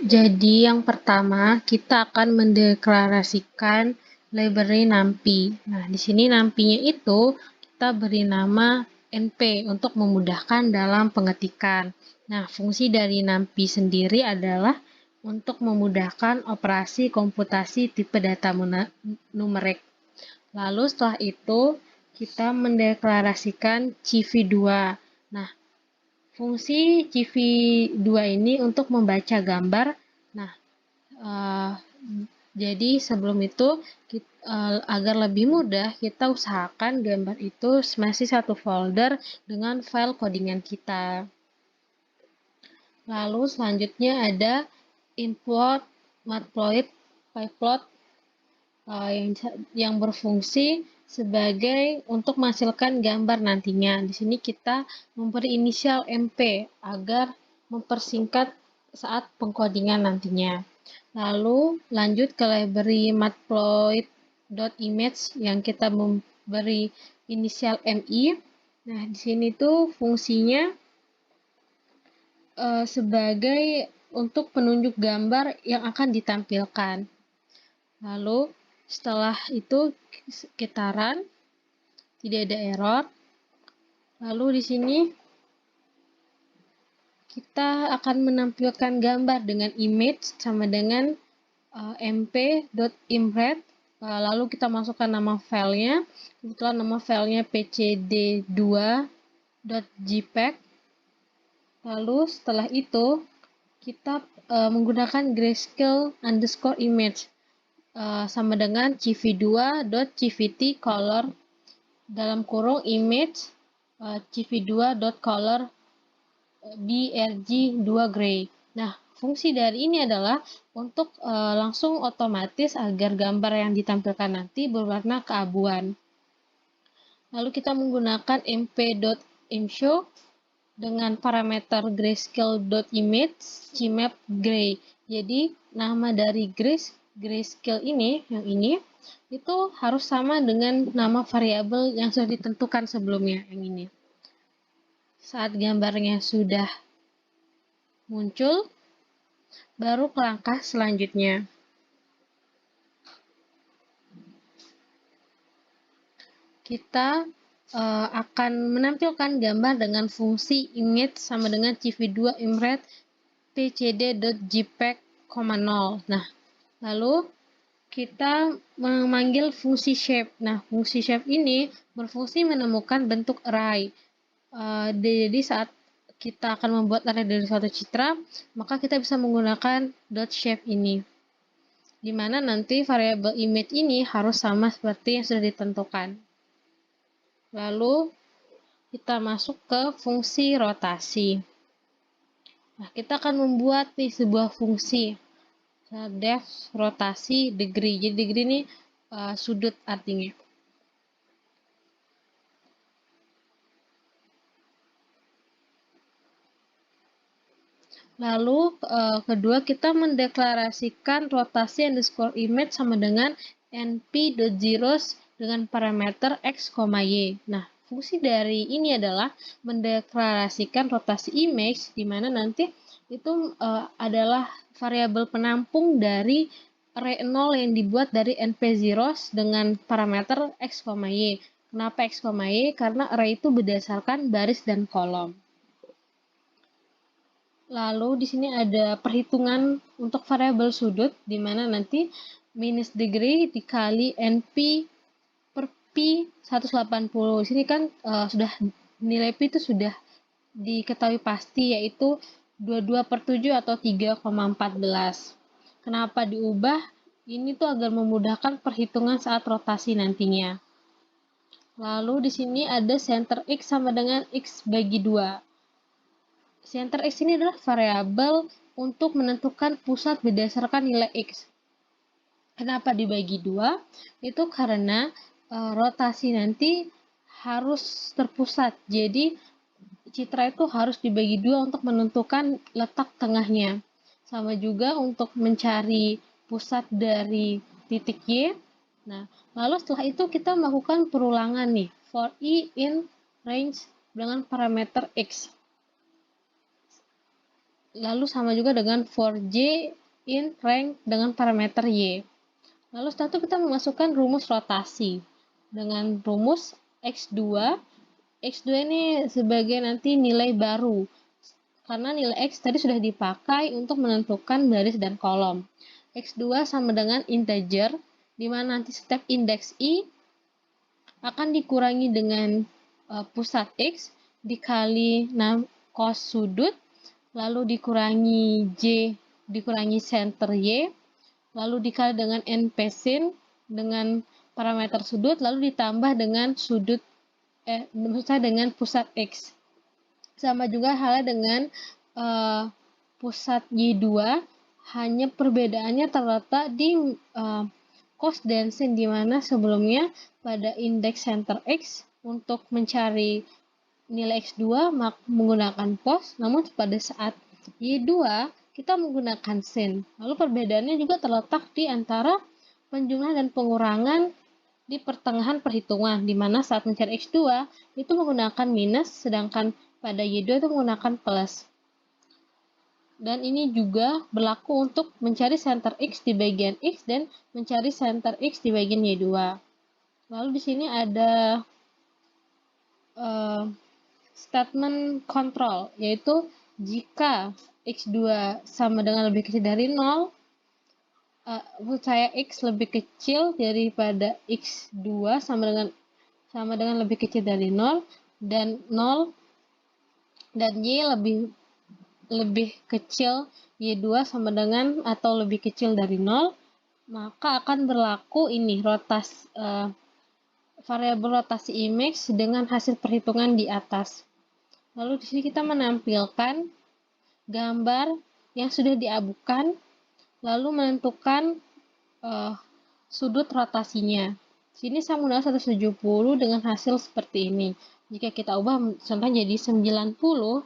Jadi yang pertama kita akan mendeklarasikan library NumPy. Nah, di sini NumPy-nya itu kita beri nama NP untuk memudahkan dalam pengetikan. Nah, fungsi dari NumPy sendiri adalah untuk memudahkan operasi komputasi tipe data numerik. Lalu setelah itu kita mendeklarasikan CV2. Nah, fungsi CV2 ini untuk membaca gambar. Nah, jadi sebelum itu agar lebih mudah kita usahakan gambar itu masih satu folder dengan file codingan kita. Lalu selanjutnya ada import matplotlib pyplot yang berfungsi sebagai untuk menghasilkan gambar nantinya. Di sini kita memberi inisial MP agar mempersingkat saat pengkodingan nantinya. Lalu lanjut ke library matplotlib.image yang kita memberi inisial MI. Nah, di sini tuh fungsinya sebagai untuk penunjuk gambar yang akan ditampilkan. Lalu setelah itu kita run, tidak ada error. Lalu di sini kita akan menampilkan gambar dengan image sama dengan mp.imret. Lalu kita masukkan nama filenya. Kebetulan nama filenya pcd2.jpg. Lalu setelah itu kita menggunakan grayscale_image sama dengan cv2.cvt_color dalam kurung image cv2.color brg2 gray. Nah, fungsi dari ini adalah untuk langsung otomatis agar gambar yang ditampilkan nanti berwarna keabuan. Lalu kita menggunakan mp.imshow dengan parameter grayscale.image cmap gray. Jadi nama dari grayscale ini, yang ini, itu harus sama dengan nama variabel yang sudah ditentukan sebelumnya, yang ini. Saat gambarnya sudah muncul, baru ke langkah selanjutnya. Kita akan menampilkan gambar dengan fungsi image sama dengan cv2imret pcd.jpg,0. Nah, lalu kita memanggil fungsi shape. Nah, fungsi shape ini berfungsi menemukan bentuk array. Jadi saat kita akan membuat array dari suatu citra, maka kita bisa menggunakan .shape ini. Di mana nanti variabel image ini harus sama seperti yang sudah ditentukan. Lalu kita masuk ke fungsi rotasi. Nah, kita akan membuat nih sebuah fungsi def rotasi degree. Jadi degree ini sudut artinya. Lalu kedua kita mendeklarasikan rotasi underscore image sama dengan np.zeros dengan parameter x, y. Nah, fungsi dari ini adalah mendeklarasikan rotasi image di mana nanti itu adalah variabel penampung dari array 0 yang dibuat dari np_zeros dengan parameter x, y. Kenapa x, y? Karena array itu berdasarkan baris dan kolom. Lalu di sini ada perhitungan untuk variabel sudut, di mana nanti minus degree dikali np per pi 180. Di sini kan sudah nilai pi itu sudah diketahui pasti, yaitu 22/7 atau 3,14. Kenapa diubah? Ini tuh agar memudahkan perhitungan saat rotasi nantinya. Lalu di sini ada center x sama dengan x bagi 2. Center x ini adalah variabel untuk menentukan pusat berdasarkan nilai x. Kenapa dibagi 2? Itu karena rotasi nanti harus terpusat. Jadi citra itu harus dibagi 2 untuk menentukan letak tengahnya. Sama juga untuk mencari pusat dari titik Y. Nah, lalu setelah itu kita melakukan perulangan nih, for i in range dengan parameter x. lalu sama juga dengan for J in rank dengan parameter Y. Lalu setelah itu kita memasukkan rumus rotasi dengan rumus X2. X2 ini sebagai nanti nilai baru, karena nilai X tadi sudah dipakai untuk menentukan baris dan kolom. X2 sama dengan integer, di mana nanti step indeks I akan dikurangi dengan pusat X dikali cos sudut, lalu dikurangi J, dikurangi center Y, lalu dikali dengan NP sin dengan parameter sudut, lalu ditambah dengan sudut dengan pusat X. Sama juga halnya dengan pusat Y2, hanya perbedaannya terletak di cos dan sin, di mana sebelumnya pada indeks center X untuk mencari nilai X2 menggunakan cos, namun pada saat Y2 kita menggunakan sin. Lalu perbedaannya juga terletak di antara penjumlahan dan pengurangan di pertengahan perhitungan, di mana saat mencari X2 itu menggunakan minus, sedangkan pada Y2 itu menggunakan plus. Dan ini juga berlaku untuk mencari center X di bagian X dan mencari center X di bagian Y2. Lalu di sini ada statement control, yaitu jika X2 sama dengan lebih kecil dari 0, saya X lebih kecil daripada X2 sama dengan lebih kecil dari 0, dan 0 dan Y lebih kecil Y2 sama dengan atau lebih kecil dari 0, maka akan berlaku ini variabel rotasi image dengan hasil perhitungan di atas. Lalu di sini kita menampilkan gambar yang sudah diabukan, lalu menentukan sudut rotasinya. Sini saya menggunakan 170 dengan hasil seperti ini. Jika kita ubah contohnya jadi 90,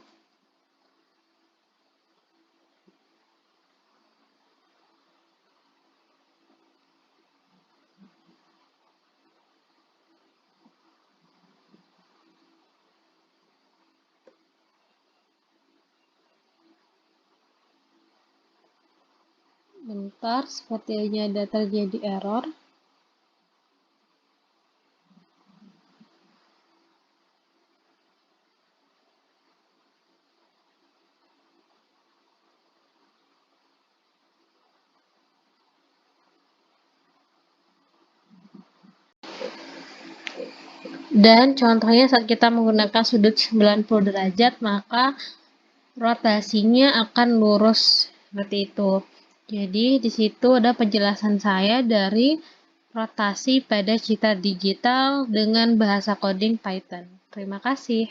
bentar, sepertinya ada terjadi error. Dan contohnya saat kita menggunakan sudut 90 derajat, maka rotasinya akan lurus seperti itu. Jadi di situ ada penjelasan saya dari rotasi pada Citra Digital dengan bahasa coding Python. Terima kasih.